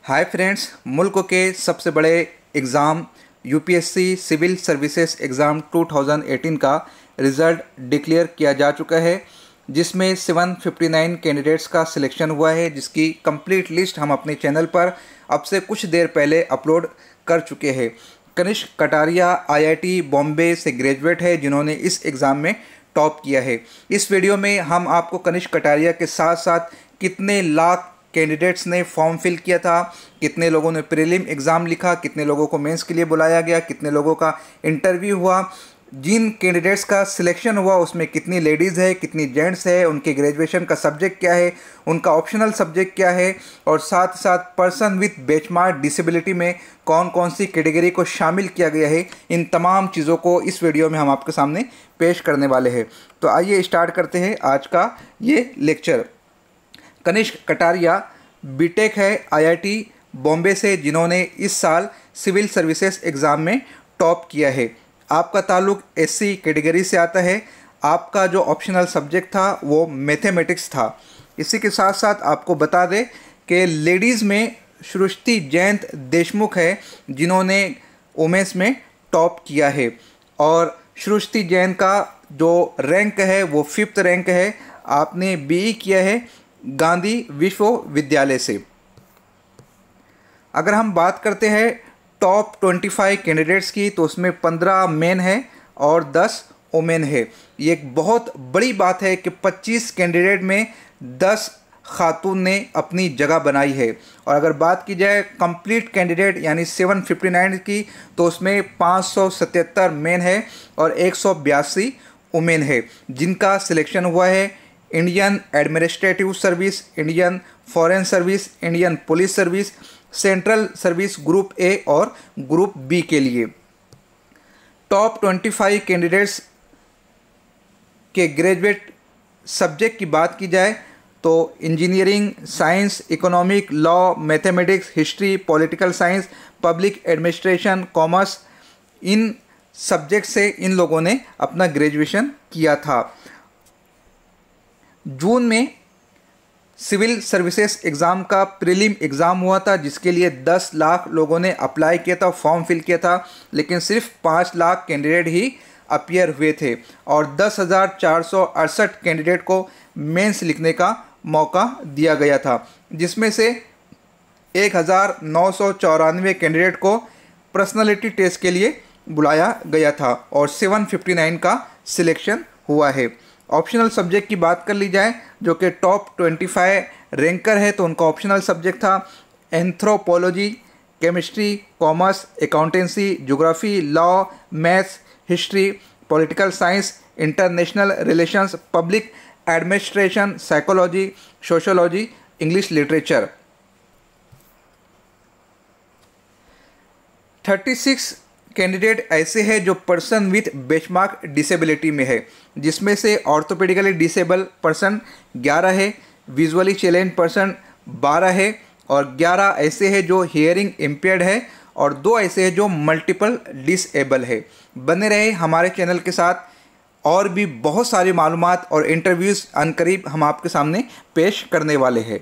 Hi friends, मुल्क के सबसे बड़े exam UPSC civil services exam 2018 का रिज़ल्ट डिक्लेयर किया जा चुका है, जिसमें 759 कैंडिडेट्स का सिलेक्शन हुआ है, जिसकी कंप्लीट लिस्ट हम अपने चैनल पर अब से कुछ देर पहले अपलोड कर चुके हैं। कनिष्क कटारिया आईआईटी बॉम्बे से ग्रेजुएट है, जिन्होंने इस एग्ज़ाम में टॉप किया है। इस वीडियो में हम आपको कनिष्क कटारिया के साथ साथ कितने लाख कैंडिडेट्स ने फॉर्म फिल किया था, कितने लोगों ने प्रीलिम एग्ज़ाम लिखा, कितने लोगों को मेंस के लिए बुलाया गया, कितने लोगों का इंटरव्यू हुआ, जिन कैंडिडेट्स का सिलेक्शन हुआ उसमें कितनी लेडीज़ है, कितनी जेंट्स है, उनके ग्रेजुएशन का सब्जेक्ट क्या है, उनका ऑप्शनल सब्जेक्ट क्या है, और साथ साथ पर्सन विथ बेंचमार्क डिसेबिलिटी में कौन कौन सी कैटेगरी को शामिल किया गया है। इन तमाम चीज़ों को इस वीडियो में हम आपके सामने पेश करने वाले हैं। तो आइए स्टार्ट करते हैं आज का ये लेक्चर। कनिष्क कटारिया बीटेक है आईआईटी बॉम्बे से, जिन्होंने इस साल सिविल सर्विसेज एग्ज़ाम में टॉप किया है। आपका ताल्लुक एससी कैटेगरी से आता है। आपका जो ऑप्शनल सब्जेक्ट था वो मैथमेटिक्स था। इसी के साथ साथ आपको बता दें कि लेडीज़ में सृष्टि जयंत देशमुख है, जिन्होंने वुमेन्स में टॉप किया है। और सृष्टि जैन का जो रैंक है वो 5th रैंक है। आपने बीई किया है गांधी विश्वविद्यालय से। अगर हम बात करते हैं टॉप 25 कैंडिडेट्स की, तो उसमें 15 मेन है और 10 वुमेन है। ये एक बहुत बड़ी बात है कि 25 कैंडिडेट में 10 खातून ने अपनी जगह बनाई है। और अगर बात की जाए कंप्लीट कैंडिडेट यानी 759 की, तो उसमें 577 मेन है और 182 वुमेन है, जिनका सिलेक्शन हुआ है Indian administrative service, Indian foreign service, Indian police service, central service group A और ग्रुप बी के लिए। टॉप 25 कैंडिडेट्स के ग्रेजुएट सब्जेक्ट की बात की जाए तो engineering, science, economic, law, mathematics, history, political science, public administration, commerce, इन सब्जेक्ट से इन लोगों ने अपना ग्रेजुएशन किया था। जून में सिविल सर्विसेज एग्ज़ाम का प्रीलिम एग्ज़ाम हुआ था, जिसके लिए 10 लाख लोगों ने अप्लाई किया था, फॉर्म फिल किया था, लेकिन सिर्फ 5 लाख कैंडिडेट ही अपीयर हुए थे और 10,468 कैंडिडेट को मेंस लिखने का मौका दिया गया था, जिसमें से 1,994 कैंडिडेट को पर्सनालिटी टेस्ट के लिए बुलाया गया था और 759 का सिलेक्शन हुआ है। ऑप्शनल सब्जेक्ट की बात कर ली जाए, जो कि टॉप 25 रैंकर है, तो उनका ऑप्शनल सब्जेक्ट था anthropology, chemistry, commerce, accountancy, geography, law, maths, history, political science, international relations, public administration, psychology, sociology, English literature. 36 candidate ऐसे हैं जो पर्सन विथ बेंचमार्क डिसेबिलिटी में है, जिसमें से ऑर्थोपेडिकली डिसेबल पर्सन 11 है, विजुअली चैलेंज पर्सन 12 है और 11 ऐसे हैं जो हियरिंग इम्पेयर्ड है और 2 ऐसे हैं जो मल्टीपल डिसेबल है। बने रहे हमारे चैनल के साथ, और भी बहुत सारी मालूमात और इंटरव्यूज़ अनकरीब हम आपके सामने पेश करने वाले हैं।